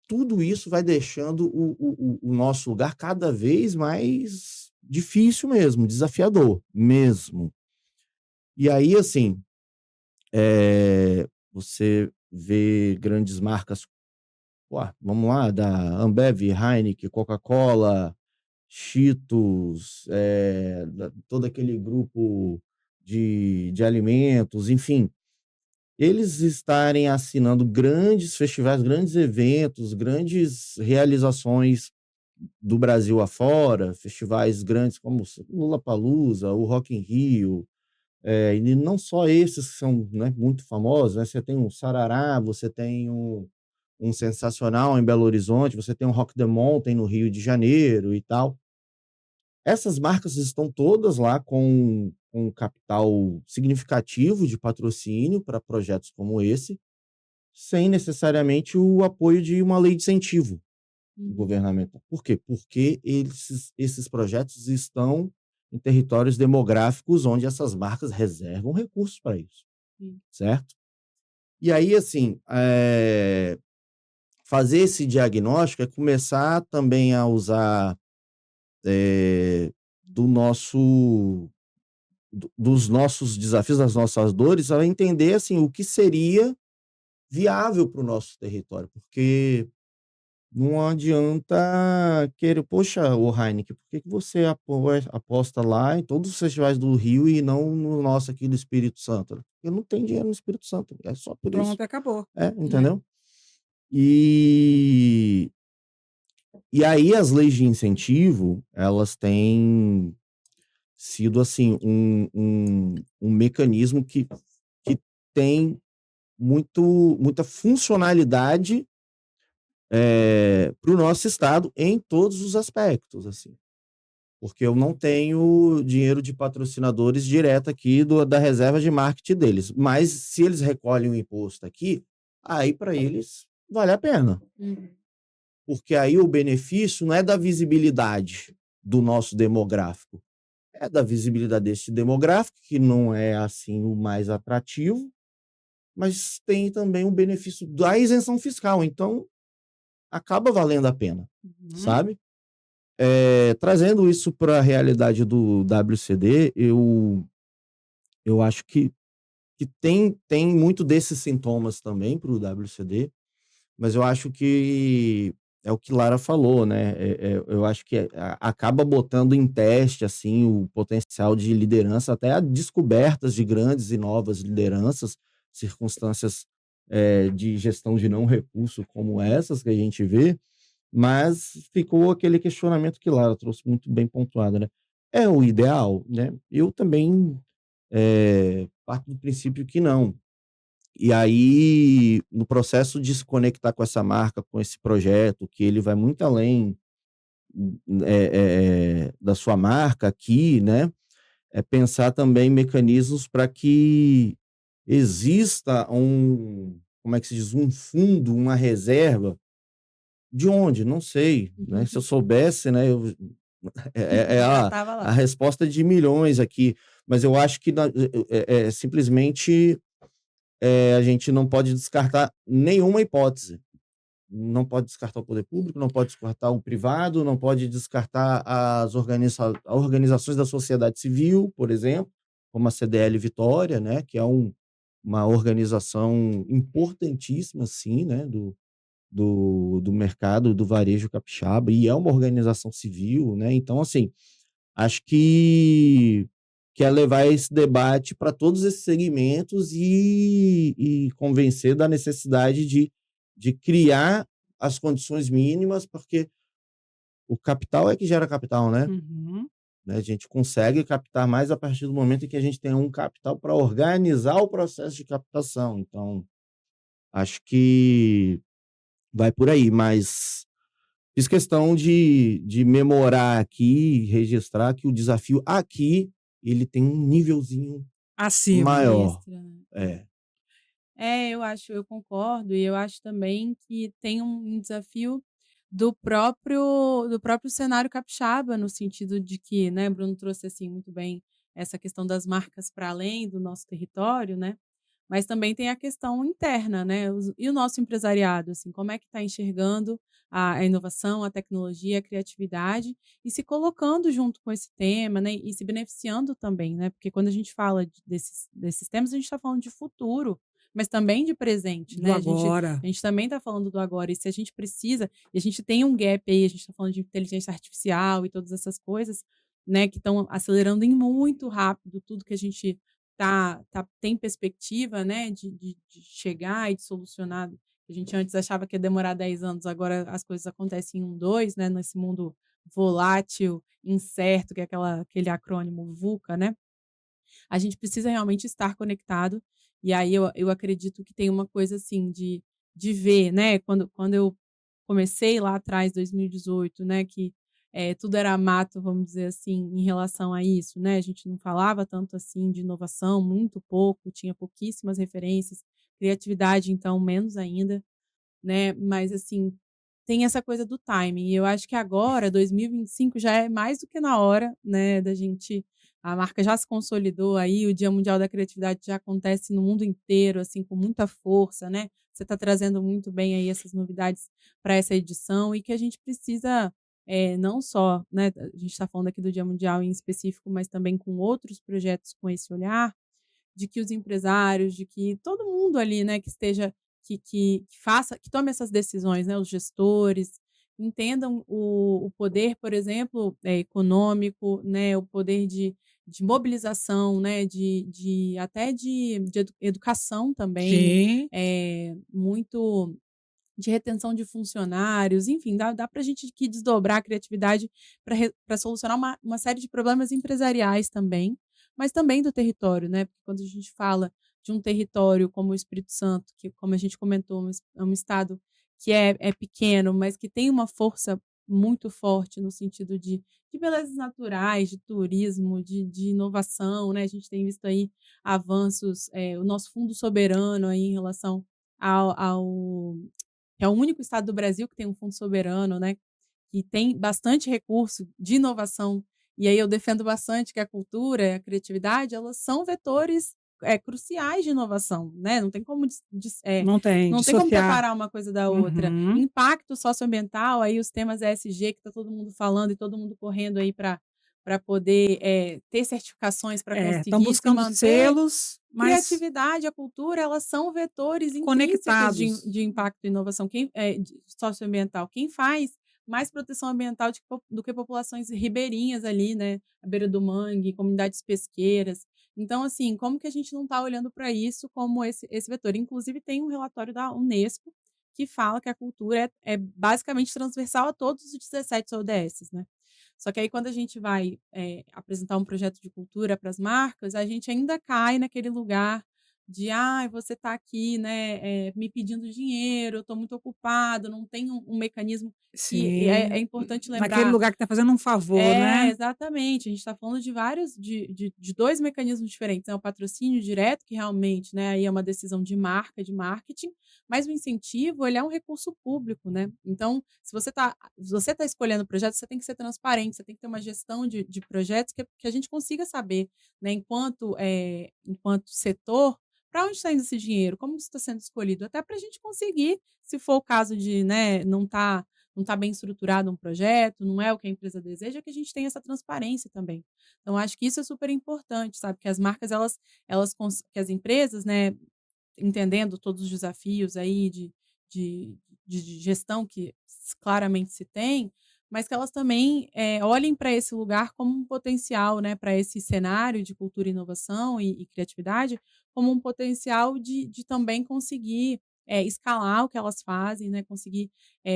tudo isso vai deixando o nosso lugar cada vez mais difícil mesmo, desafiador mesmo. E aí, assim, você vê grandes marcas, vamos lá, da Ambev, Heineken, Coca-Cola, Cheetos, todo aquele grupo de alimentos, enfim, eles estarem assinando grandes festivais, grandes eventos, grandes realizações do Brasil afora, festivais grandes como o Lollapalooza, o Rock in Rio, e não só esses que são, né, muito famosos, né? Você tem um Sarará, você tem um Sensacional em Belo Horizonte, você tem um Rock the Mountain no Rio de Janeiro e tal. Essas marcas estão todas lá com um capital significativo de patrocínio para projetos como esse, sem necessariamente o apoio de uma lei de incentivo governamental. Por quê? Porque esses projetos estão em territórios demográficos onde essas marcas reservam recursos para isso, certo? E aí, assim, fazer esse diagnóstico é começar também a usar dos nossos desafios, das nossas dores, a entender assim, o que seria viável para o nosso território, porque não adianta querer, poxa, o Heineken, por que você aposta lá em todos os festivais do Rio e não no nosso aqui do Espírito Santo? Porque não tem dinheiro no Espírito Santo, é só por isso. Pronto, acabou. Entendeu? E aí as leis de incentivo, elas têm sido assim um mecanismo que tem muita funcionalidade para o nosso estado em todos os aspectos, assim. Porque eu não tenho dinheiro de patrocinadores direto aqui da reserva de marketing deles. Mas se eles recolhem o imposto aqui, aí para eles vale a pena. porque aí o benefício não é da visibilidade do nosso demográfico, é da visibilidade desse demográfico, que não é assim o mais atrativo, mas tem também o benefício da isenção fiscal, então acaba valendo a pena, Uhum. sabe? Trazendo isso para a realidade do WCD, eu acho que tem muito desses sintomas também para o WCD, mas eu acho que é o que Lara falou, né? Eu acho que acaba botando em teste assim o potencial de liderança, até a descobertas de grandes e novas lideranças, circunstâncias de gestão de não recurso como essas que a gente vê, mas ficou aquele questionamento que Lara trouxe muito bem pontuado, né? É o ideal, né? Eu também parto do princípio que não. E aí, no processo de se conectar com essa marca, com esse projeto, que ele vai muito além da sua marca aqui, né? É pensar também mecanismos para que exista como é que se diz, um fundo, uma reserva. De onde? Não sei, né? Se eu soubesse, né? Já estava A lá. resposta de milhões aqui, mas eu acho que simplesmente a gente não pode descartar nenhuma hipótese. Não pode descartar o poder público, não pode descartar o privado, não pode descartar organizações da sociedade civil, por exemplo, como a CDL Vitória, né, que é uma organização importantíssima, sim, né, do mercado do varejo capixaba, e é uma organização civil, né? Então, assim, acho que é levar esse debate para todos esses segmentos e convencer da necessidade de criar as condições mínimas, porque o capital é que gera capital, né? Uhum. A gente consegue captar mais a partir do momento em que a gente tem um capital para organizar o processo de captação. Então, acho que vai por aí, mas fiz questão de memorar aqui, registrar que o desafio aqui, ele tem um nívelzinho Acima. maior. Extra, né? É. Eu concordo, e eu acho também que tem um desafio do próprio cenário capixaba, no sentido de que, né, Bruno trouxe, assim, muito bem essa questão das marcas para além do nosso território, né, mas também tem a questão interna, né, e o nosso empresariado, assim, como é que está enxergando a inovação, a tecnologia, a criatividade e se colocando junto com esse tema, né, e se beneficiando também, né, porque quando a gente fala desses temas, a gente está falando de futuro, mas também de presente, Do né? agora. A gente também está falando do agora. E se a gente precisa, e a gente tem um gap aí, a gente está falando de inteligência artificial e todas essas coisas, né, que estão acelerando em muito rápido tudo que a gente tem perspectiva, né, de chegar e de solucionar. A gente antes achava que ia demorar 10 anos, agora as coisas acontecem em 1, 2, né, nesse mundo volátil, incerto, que é aquele acrônimo VUCA, né? A gente precisa realmente estar conectado. E aí eu acredito que tem uma coisa assim de ver, né? Quando eu comecei lá atrás, 2018, né? Que tudo era mato, vamos dizer assim, em relação a isso, né? A gente não falava tanto assim de inovação, muito pouco, tinha pouquíssimas referências, criatividade, então, menos ainda, né? Mas assim, tem essa coisa do timing. E eu acho que agora, 2025, já é mais do que na hora, né, da gente. A marca já se consolidou aí, o Dia Mundial da Criatividade já acontece no mundo inteiro, assim, com muita força, né? Você está trazendo muito bem aí essas novidades para essa edição e que a gente precisa, não só, né? A gente está falando aqui do Dia Mundial em específico, mas também com outros projetos com esse olhar, de que os empresários, de que todo mundo ali, né, que esteja que faça, que tome essas decisões, né, os gestores, entendam o poder, por exemplo, econômico, né, o poder de mobilização, né, até de educação também, Sim. muito de retenção de funcionários, enfim, dá para a gente que desdobrar a criatividade para solucionar uma série de problemas empresariais também, mas também do território, né? Porque quando a gente fala de um território como o Espírito Santo, que, como a gente comentou, é um estado que é pequeno, mas que tem uma força muito forte no sentido de belezas naturais, de turismo, de inovação, né? A gente tem visto aí avanços, o nosso fundo soberano aí em relação ao que é o único estado do Brasil que tem um fundo soberano, né, que tem bastante recurso de inovação, e aí eu defendo bastante que a cultura e a criatividade, elas são vetores, cruciais de inovação, né, Não tem, não tem como dissociar. separar uma coisa da outra. Uhum. Impacto socioambiental, aí os temas ESG que está todo mundo falando e todo mundo correndo aí para poder, ter certificações para Estão conseguir se buscando manter. selos, mas Criatividade, a cultura, elas são vetores intrínsecos conectados. de impacto e inovação. Socioambiental, quem faz mais proteção ambiental do que populações ribeirinhas ali, né, à beira do mangue, comunidades pesqueiras. Então, assim, como que a gente não está olhando para isso como esse vetor? Inclusive, tem um relatório da Unesco que fala que a cultura é basicamente transversal a todos os 17 ODS, né? Só que aí quando a gente vai, apresentar um projeto de cultura para as marcas, a gente ainda cai naquele lugar de: "Ai, você está aqui, né, me pedindo dinheiro, eu estou muito ocupado", não tem um mecanismo que é Sim, importante naquele lembrar. lugar que está fazendo um favor, É, né. exatamente. A gente está falando de vários de 2 mecanismos diferentes, né, o patrocínio direto, que realmente, né, aí é uma decisão de marca, de marketing, mas o incentivo, ele é um recurso público, né. Então, se você tá escolhendo o projeto, você tem que ser transparente, você tem que ter uma gestão de projetos que a gente consiga saber, né, enquanto setor, para onde está indo esse dinheiro, como isso está sendo escolhido, até para a gente conseguir, se for o caso de, né, não tá bem estruturado um projeto, não é o que a empresa deseja, que a gente tenha essa transparência também. Então acho que isso é super importante, sabe, que as marcas que as empresas, né, entendendo todos os desafios aí de de gestão que claramente se tem, mas que elas também, olhem para esse lugar como um potencial, né, para esse cenário de cultura e inovação e criatividade, como um potencial de também conseguir, escalar o que elas fazem, né, conseguir,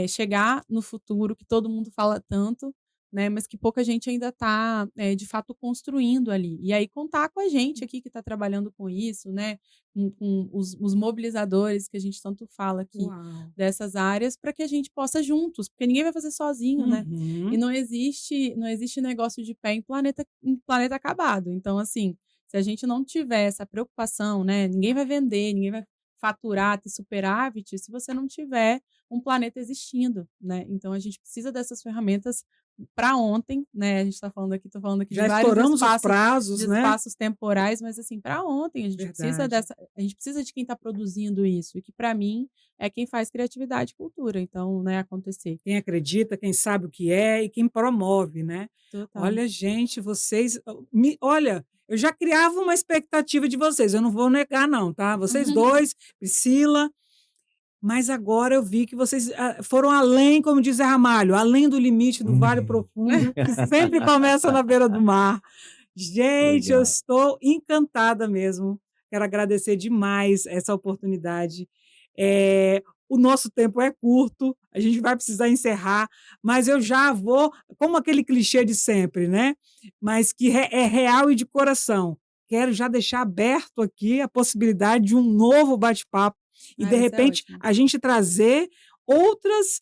chegar no futuro que todo mundo fala tanto, né, mas que pouca gente ainda está, de fato construindo ali. E aí contar com a gente aqui que está trabalhando com isso, né, com os mobilizadores que a gente tanto fala aqui Uau! dessas áreas, para que a gente possa juntos, porque ninguém vai fazer sozinho, né. E Uhum. não existe negócio de pé em planeta acabado. Então, assim, se a gente não tiver essa preocupação, né, ninguém vai vender, ninguém vai faturar, ter superávit, se você não tiver um planeta existindo, né. Então a gente precisa dessas ferramentas para ontem, né, a gente está falando aqui tô falando aqui de Já vários estouramos os espaços prazos, de né. espaços temporais, mas assim, para ontem, Verdade. a gente precisa de quem está produzindo isso, e que para mim é quem faz criatividade e cultura, então, né, acontecer. Quem acredita, quem sabe o que é e quem promove, né. Total. Olha, gente, vocês olha, eu já criava uma expectativa de vocês, eu não vou negar não, tá. Vocês 2, Priscila, mas agora eu vi que vocês, foram além, como diz Zé Ramalho, além do limite do vale profundo, que sempre começa na beira do mar. Gente, eu Legal. estou encantada mesmo. Quero agradecer demais essa oportunidade. O nosso tempo é curto, a gente vai precisar encerrar, mas eu já vou, como aquele clichê de sempre, né? Mas que é real e de coração. Quero já deixar aberto aqui a possibilidade de um novo bate-papo e, Ah, de vai ser repente, ótimo. a gente trazer outros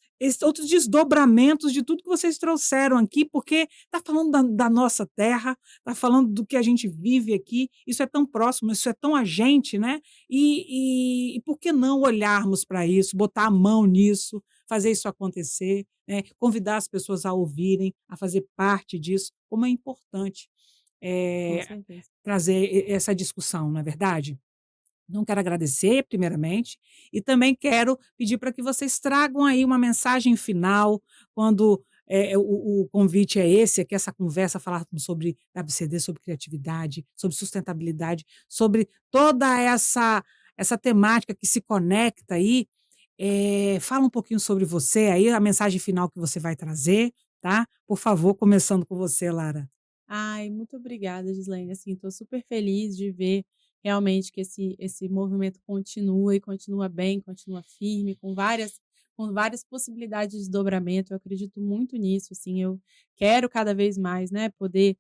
desdobramentos de tudo que vocês trouxeram aqui, porque está falando da nossa terra, está falando do que a gente vive aqui, isso é tão próximo, isso é tão a gente, né? E por que não olharmos para isso, botar a mão nisso, fazer isso acontecer, né? Convidar as pessoas a ouvirem, a fazer parte disso, como é importante Com eh, certeza. trazer essa discussão, não é verdade? Então, quero agradecer, primeiramente, e também quero pedir para que vocês tragam aí uma mensagem final, quando o convite é esse, aqui, essa conversa, falarmos sobre WCD, sobre criatividade, sobre sustentabilidade, sobre toda essa temática que se conecta aí. Fala um pouquinho sobre você aí, a mensagem final que você vai trazer, tá? Por favor, começando com você, Lara. Ai, muito obrigada, Gislaine. Assim, estou super feliz de ver realmente que esse movimento continua e continua bem, continua firme, com várias possibilidades de desdobramento. Eu acredito muito nisso. Assim, eu quero cada vez mais, né, poder,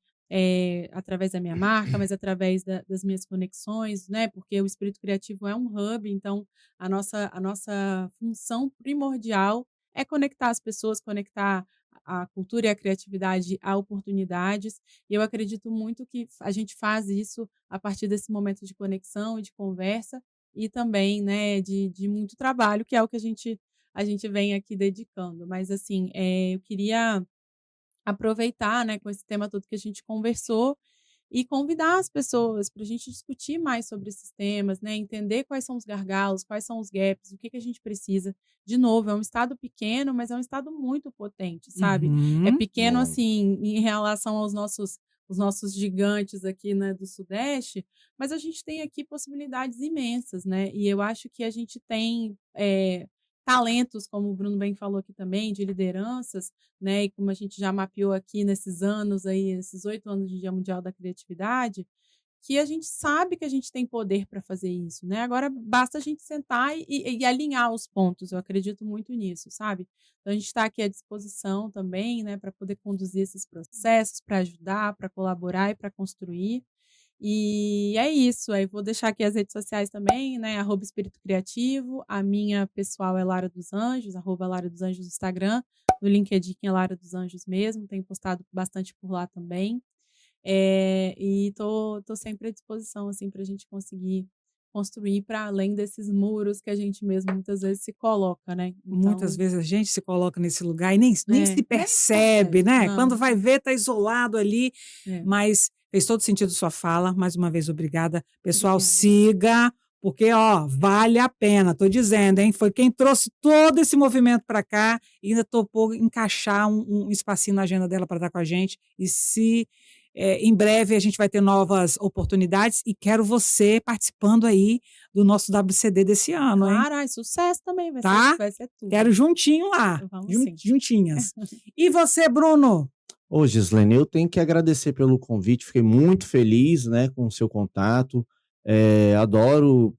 através da minha marca, mas através das minhas conexões, né, porque o espírito criativo é um hub, então a nossa função primordial é conectar as pessoas, conectar a cultura e a criatividade a oportunidades. E eu acredito muito que a gente faz isso a partir desse momento de conexão e de conversa, e também, né, de muito trabalho, que é o que a gente vem aqui dedicando. Mas, assim, eu queria aproveitar, né, com esse tema todo que a gente conversou e convidar as pessoas para a gente discutir mais sobre esses temas, né, entender quais são os gargalos, quais são os gaps, o que que a gente precisa. De novo, é um estado pequeno, mas é um estado muito potente, sabe? É Uhum. pequeno, Muito. assim, em relação aos nossos gigantes aqui, né, do Sudeste, mas a gente tem aqui possibilidades imensas, né? E eu acho que a gente tem talentos, como o Bruno bem falou aqui também, de lideranças, né? E como a gente já mapeou aqui nesses anos aí, esses 8 anos de Dia Mundial da Criatividade, que a gente sabe que a gente tem poder para fazer isso, né? Agora basta a gente sentar e alinhar os pontos. Eu acredito muito nisso, sabe? Então a gente está aqui à disposição também, né, para poder conduzir esses processos, para ajudar, para colaborar e para construir. E é isso. Aí vou deixar aqui as redes sociais também, né? @Espírito Criativo. A minha pessoal é Lara dos Anjos, @Lara dos Anjos no Instagram. No LinkedIn é Lara dos Anjos mesmo. Tenho postado bastante por lá também. E tô sempre à disposição, assim, para a gente conseguir construir para além desses muros que a gente mesmo muitas vezes se coloca, né? Muitas Então, vezes a gente se coloca nesse lugar e nem se nem percebe, percebe. né? Quando Não, vai ver, tá isolado ali, é. mas fez todo sentido sua fala. Mais uma vez, obrigada. Pessoal, Obrigada. siga, porque, ó, vale a pena, tô dizendo, hein? Foi quem trouxe todo esse movimento para cá e ainda topou encaixar um espacinho na agenda dela para estar com a gente. E se em breve a gente vai ter novas oportunidades e quero você participando aí do nosso WCD desse ano, hein? Claro, ai, sucesso também, Tá? vai ser tudo. Quero juntinho lá, Vamos sim. juntinhas. E você, Bruno? Ô, Gislene, eu tenho que agradecer pelo convite, fiquei muito feliz, né, com o seu contato. Adoro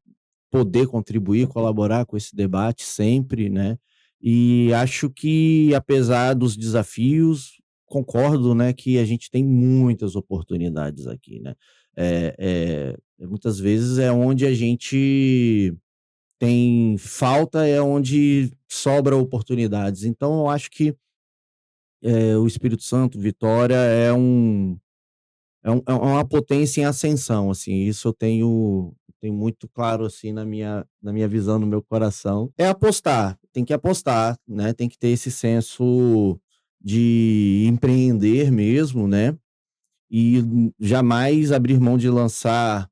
poder contribuir, colaborar com esse debate sempre, né? E acho que, apesar dos desafios, concordo, né, que a gente tem muitas oportunidades aqui, né? Muitas vezes é onde a gente tem falta, é onde sobra oportunidades. Então, eu acho que o Espírito Santo, Vitória, é uma potência em ascensão, assim, isso eu tenho muito claro, assim, na minha visão, no meu coração. É apostar, tem que apostar, né, tem que ter esse senso de empreender mesmo, né, e jamais abrir mão de lançar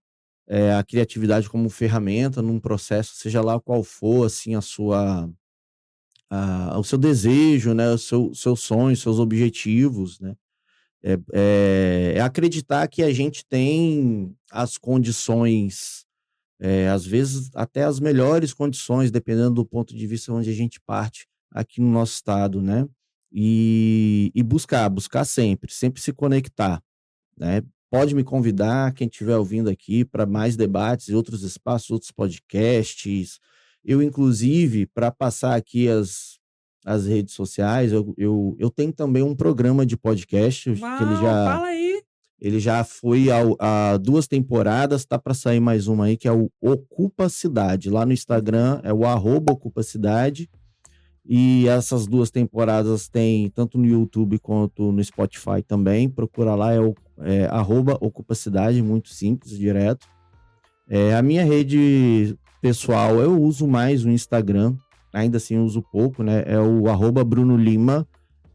a criatividade como ferramenta num processo, seja lá qual for, assim, o seu desejo, né, seus sonhos, seus objetivos, né. É acreditar que a gente tem as condições, às vezes até as melhores condições, dependendo do ponto de vista onde a gente parte aqui no nosso estado, né? E buscar sempre se conectar, né? Pode me convidar, quem estiver ouvindo aqui, para mais debates e outros espaços, outros podcasts. Eu, inclusive, para passar aqui as redes sociais, eu tenho também um programa de podcast, que Uau, fala aí. ele já foi a 2 temporadas, tá para sair mais uma aí, que é o Ocupa Cidade. Lá no Instagram é o @OcupaCidade. E essas 2 temporadas tem tanto no YouTube quanto no Spotify também. Procura lá, é @OcupaCidade, muito simples, direto. A minha rede pessoal, eu uso mais o Instagram, ainda assim eu uso pouco, né? É o @Bruno Lima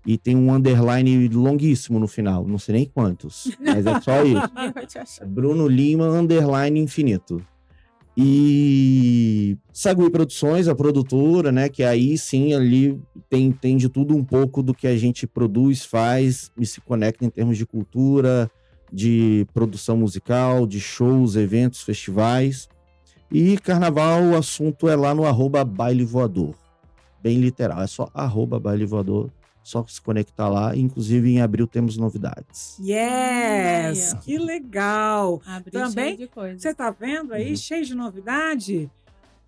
e tem um underline longuíssimo no final, não sei nem quantos, mas é só isso. Ninguém vai te achar. É Bruno Lima, underline infinito. E Sagui Produções, a produtora, né? Que aí sim, ali tem de tudo um pouco do que a gente produz, faz e se conecta em termos de cultura, de produção musical, de shows, eventos, festivais. E carnaval, o assunto é lá no @Baile Voador. Bem literal, é só @Baile Voador. Só se conectar lá. Inclusive, em abril temos novidades. Yes, Aí, ó. que legal. Abrir Também, cheio de coisas. você tá vendo aí, Uhum. cheio de novidade?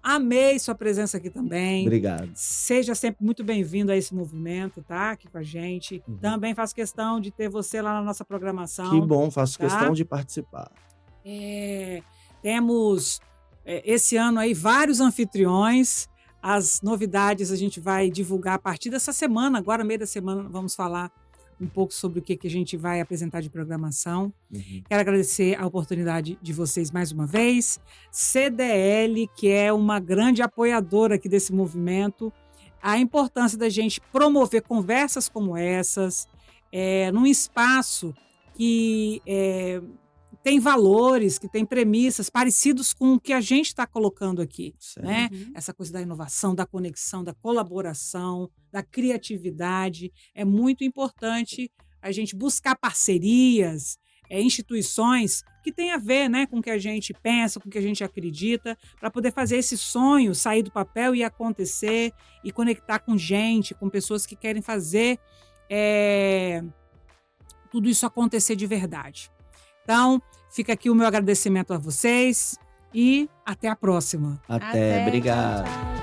Amei sua presença aqui também. Obrigado. Seja sempre muito bem-vindo a esse movimento, tá? Aqui com a gente. Uhum. Também faço questão de ter você lá na nossa programação. Que bom, faço tá? questão de participar. Temos esse ano aí vários anfitriões. As novidades a gente vai divulgar a partir dessa semana. Agora, meio da semana, vamos falar um pouco sobre o que a gente vai apresentar de programação. Uhum. Quero agradecer a oportunidade de vocês mais uma vez. CDL, que é uma grande apoiadora aqui desse movimento. a importância da gente promover conversas como essas, num espaço que tem valores, que tem premissas parecidos com o que a gente está colocando aqui, Certo. né? Uhum. Essa coisa da inovação, da conexão, da colaboração, da criatividade. É muito importante a gente buscar parcerias, instituições que têm a ver, né, com o que a gente pensa, com o que a gente acredita, para poder fazer esse sonho sair do papel e acontecer e conectar com gente, com pessoas que querem fazer tudo isso acontecer de verdade. Então, fica aqui o meu agradecimento a vocês e até a próxima. Até, Tchau, obrigado. tchau.